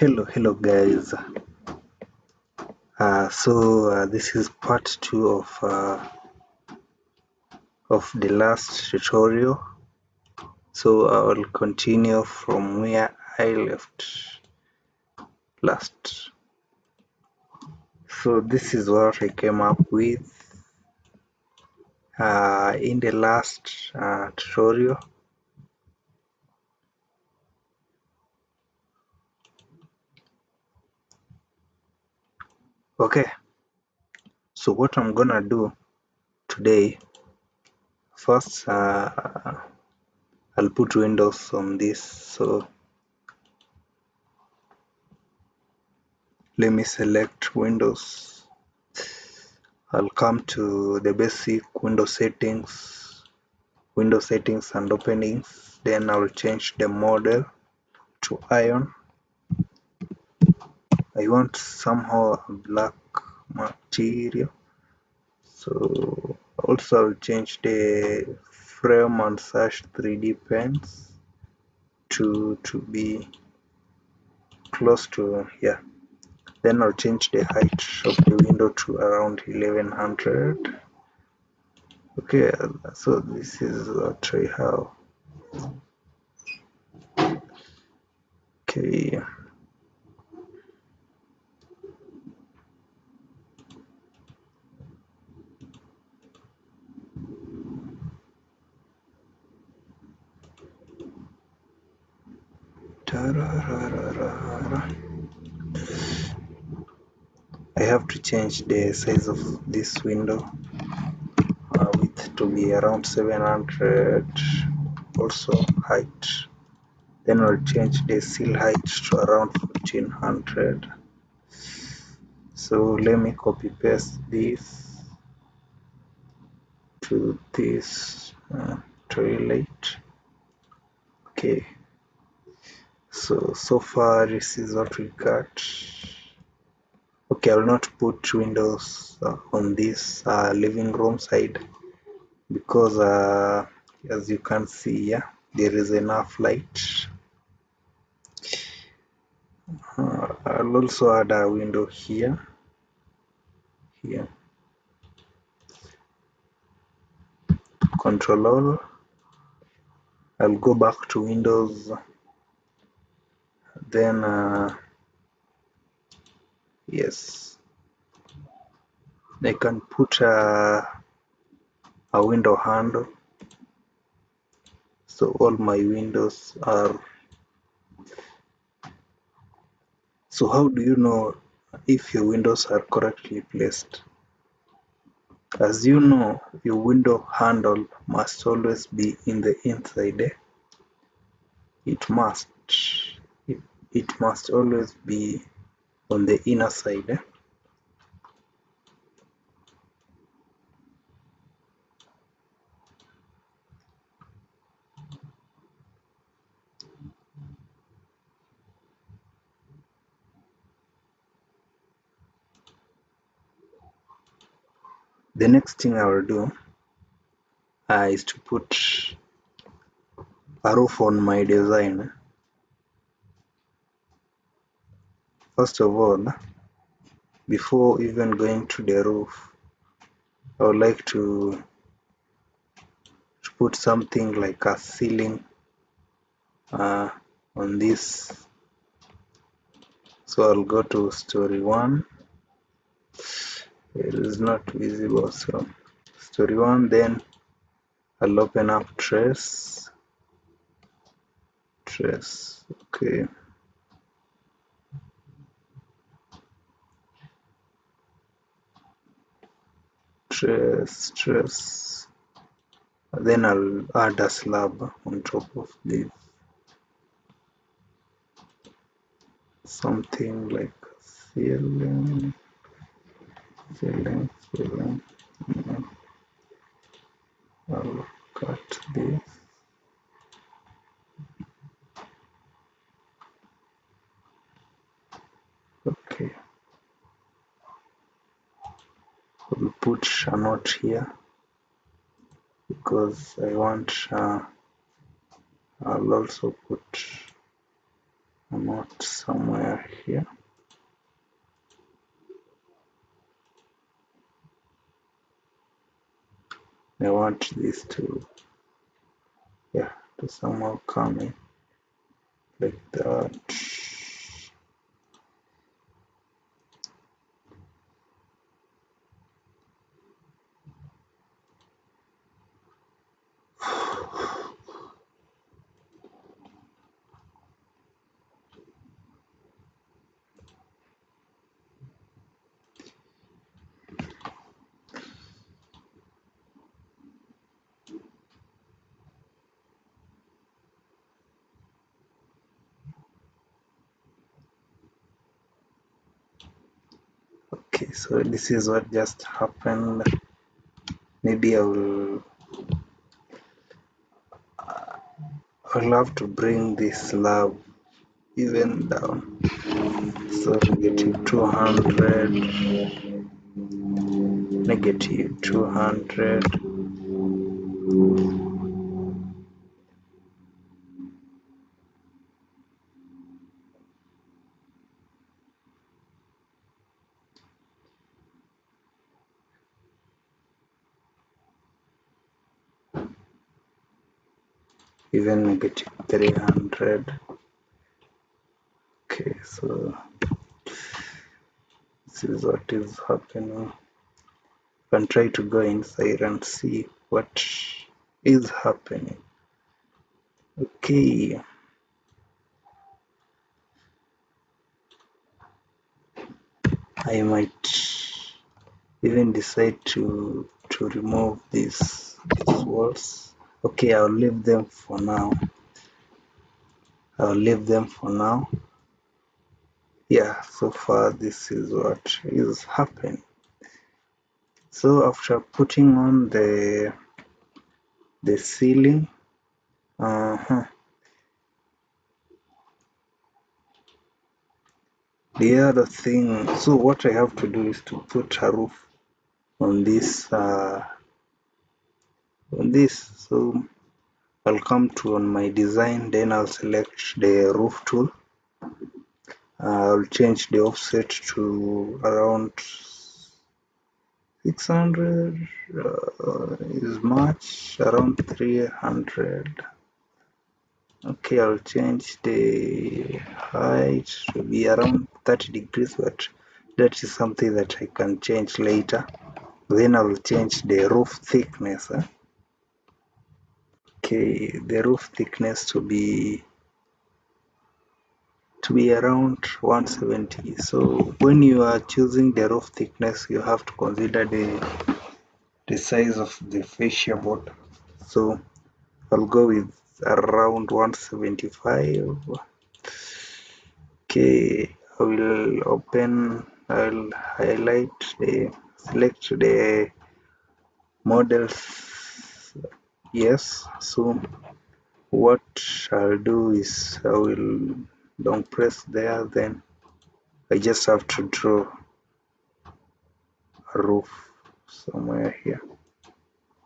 Hello guys. This is part two of the last tutorial. So I will continue from where I left last. So this is what I came up with in the last tutorial. Okay. So what I'm gonna do today, first I'll put windows on this. So let me select Windows. I'll come to the basic window settings and openings. Then I'll change the model to iron. I want somehow a black material. So also I'll change the frame and search 3D pens to be close to here. Then I'll change the height of the window to around 1100. Okay, so this is what I have. Okay. I have to change the size of this window width to be around 700, also height. Then I'll change the sill height to around 1400. So let me copy paste this to this toilet. Okay, so far this is what we got. Okay, I will not put windows on this living room side because as you can see here, there is enough light. I'll also add a window here. Control all. I'll go back to Windows. Then yes, I can put a window handle. So all my windows are. So how do you know if your windows are correctly placed? As you know, your window handle must always be in the inside. It must. It must always be on the inner side. The next thing I will do is to put a roof on my design. First of all, before even going to the roof, I would like to put something like a ceiling on this. So I'll go to story 1. It is not visible, so story 1, then I'll open up trace. Okay. Trace. Then I'll add a slab on top of this. Something like ceiling. I'll cut this. Okay. We'll put a note here because I want I'll also put not somewhere here. I want this to, yeah, to somehow come in like that. Okay, so this is what just happened. Maybe I'll have to bring this slab even down. So negative 200, negative 200. Even negative 300. Okay, so this is what is happening. I can try to go inside and see what is happening. Okay, I might even decide to remove these walls. Okay, I'll leave them for now. I'll leave them for now. Yeah, so far this is what is happening. So after putting on the ceiling, the other thing, so what I have to do is to put a roof on this so I'll come to on my design, then I'll select the roof tool. I'll change the offset to around 600 is much, around 300. Okay, I'll change the height to be around 30 degrees, but that is something that I can change later. Then I will change the roof thickness. Okay, the roof thickness to be around 170. So when you are choosing the roof thickness, you have to consider the size of the fascia board. So I'll go with around 175. Okay, I'll highlight select the models. Yes, so what I'll do is I will long press there, then I just have to draw a roof somewhere here.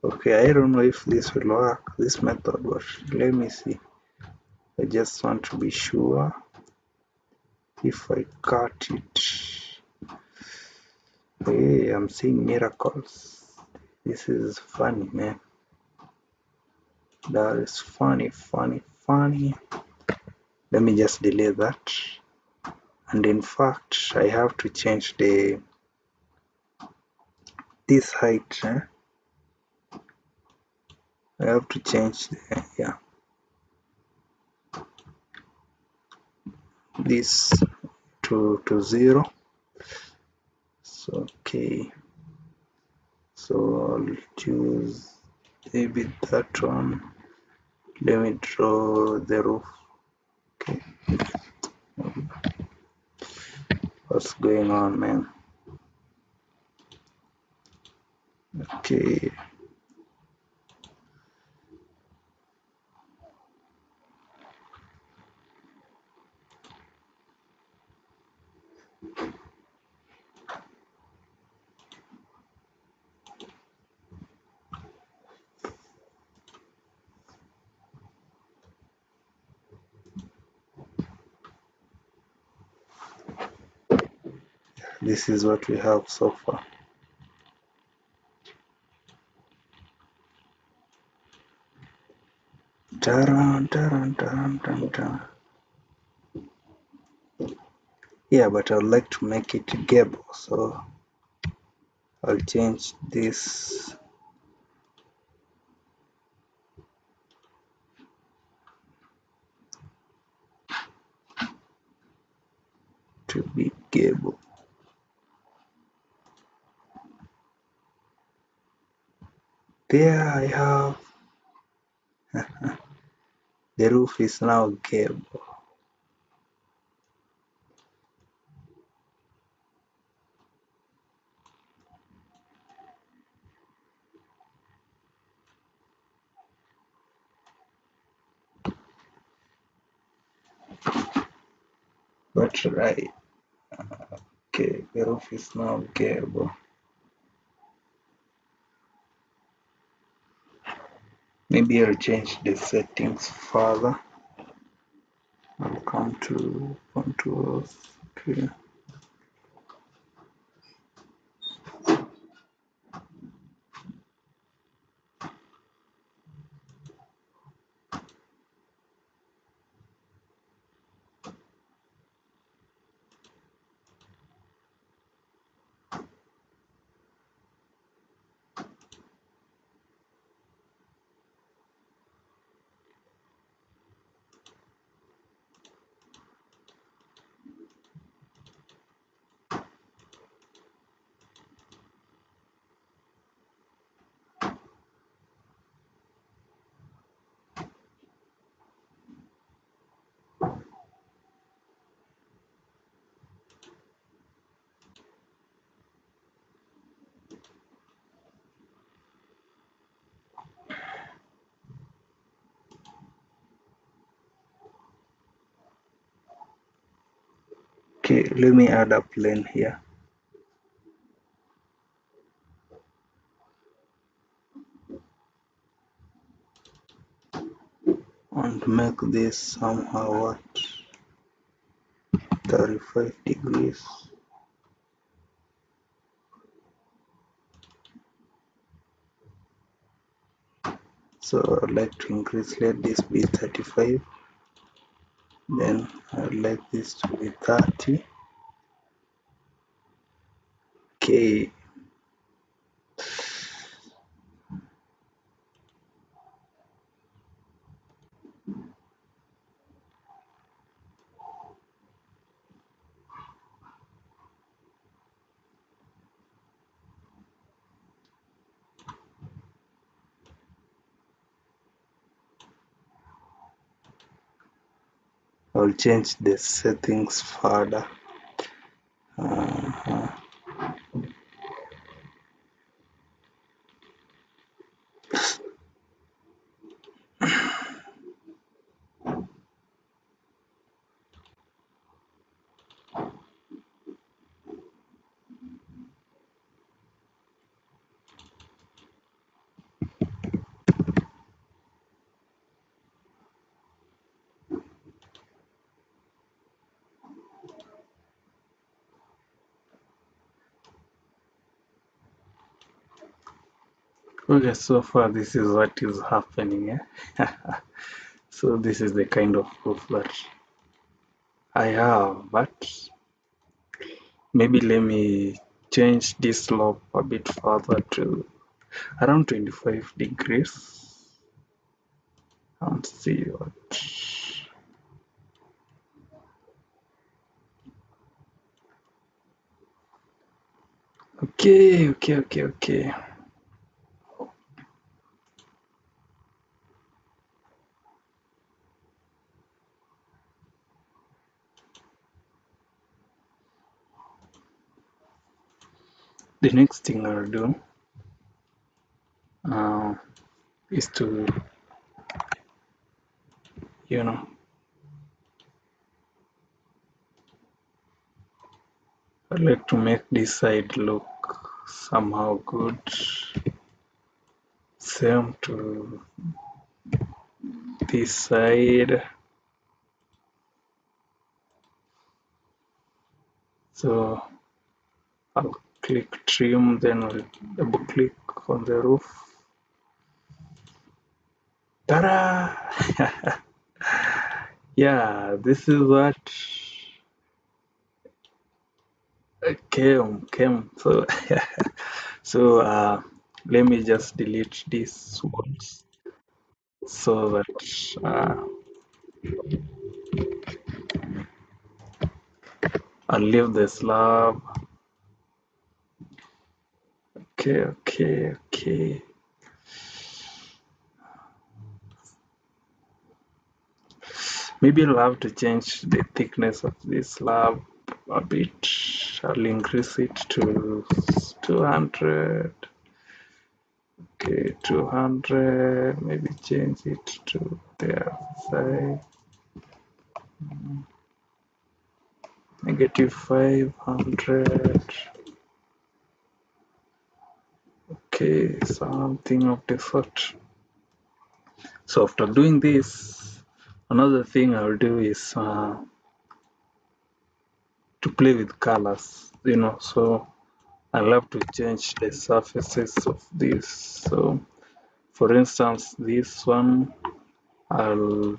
Okay, I don't know if this will work, this method, but let me see. I just want to be sure. If I cut it, hey, I'm seeing miracles. This is funny, man. That is funny. Let me just delete that. And in fact, I have to change this height. I have to change this to 0. So okay, so I'll choose maybe that one. Let me draw the roof. Okay, what's going on, man? Okay, this is what we have so far. Taran, taran, taran, taran, taran. Yeah, but I would like to make it gable, so I'll change this to be gable. There I have the roof is now gable. But right, okay, the roof is now gable. Maybe I'll change the settings further. I'll come to controls. Okay. Okay, let me add a plane here. And make this somehow what 35 degrees. So I'd like to increase, let this be 35. Then I'd like this to be 30. Okay. I'll change the settings further. Okay, so far this is what is happening. So this is the kind of proof that I have, but maybe let me change this slope a bit further to around 25 degrees and see what. Okay. The next thing I'll do uh, is to, you know, I'd like to make this side look somehow good. Same to this side. So I'll click trim, then I'll double click on the roof. Ta-da! Yeah, this is what came. So so let me just delete these ones so that I'll leave the slab. Okay. Maybe I'll have to change the thickness of this slab a bit. I'll increase it to 200. Okay, 200. Maybe change it to the other side. Negative 500. Okay, something of the sort. So after doing this, another thing I'll do is to play with colors, so I love to change the surfaces of this. So for instance, this one, I'll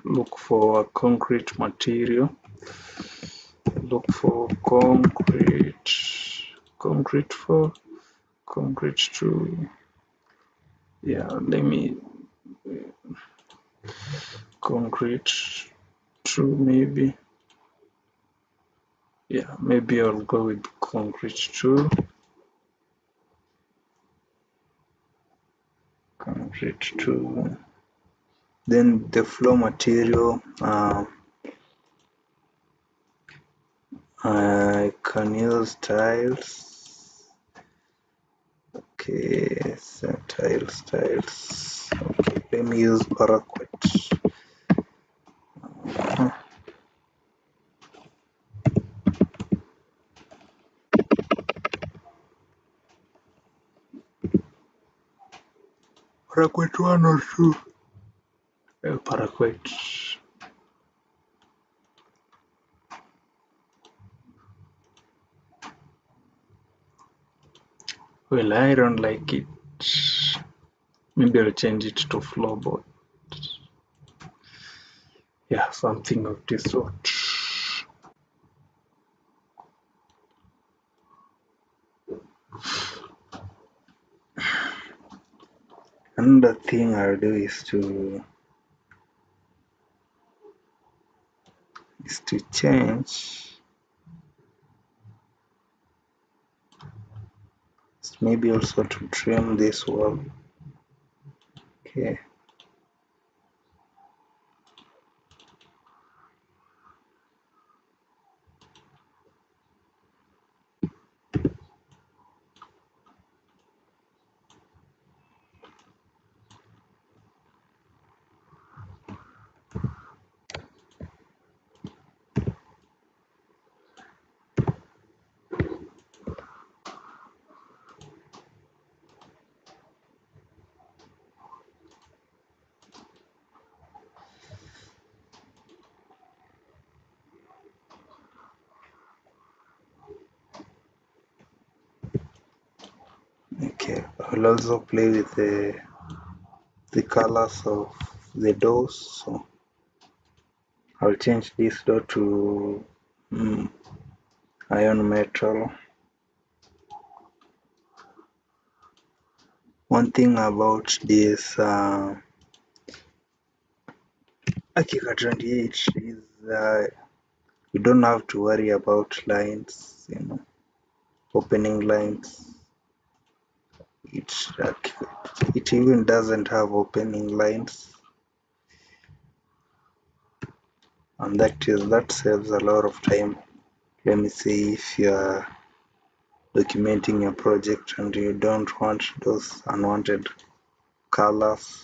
look for a concrete material, look for concrete 4, concrete 2. Yeah, let me concrete 2 maybe. Yeah, maybe I'll go with concrete 2. Concrete 2. Then the floor material, I can use tiles. Okay, so tiles. Okay, let me use paraquat. Paraquat 1 or 2. Paraquat. Well, I don't like it. Maybe I'll change it to floorboard. Yeah, something of this sort. Another thing I'll do is to change, maybe also to trim this wall. Okay. Okay, I'll also play with the colors of the doors. So I'll change this door to iron metal. One thing about this Archicad 28 is you don't have to worry about lines, opening lines. It even doesn't have opening lines, and that saves a lot of time. Let me see, if you're documenting your project and you don't want those unwanted colors.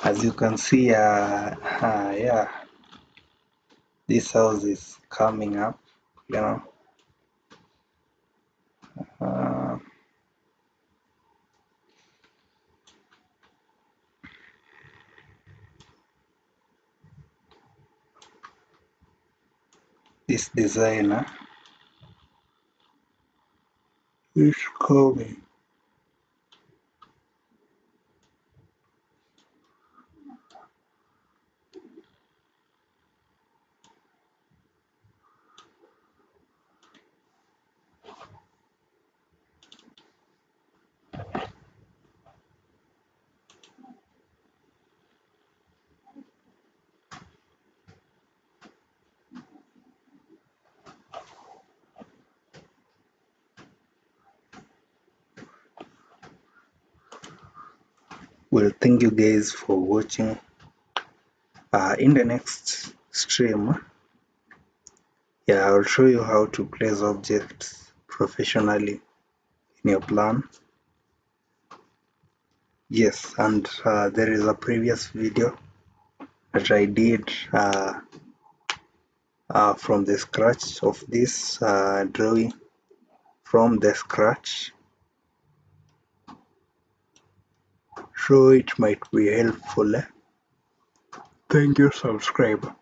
As you can see, yeah, this house is coming up, you know. uh, this designer is coming. Well, thank you guys for watching. In the next stream, yeah, I'll show you how to place objects professionally in your plan. Yes, and there is a previous video that I did from the scratch of this drawing from the scratch, so it might be helpful. Thank you, subscribe.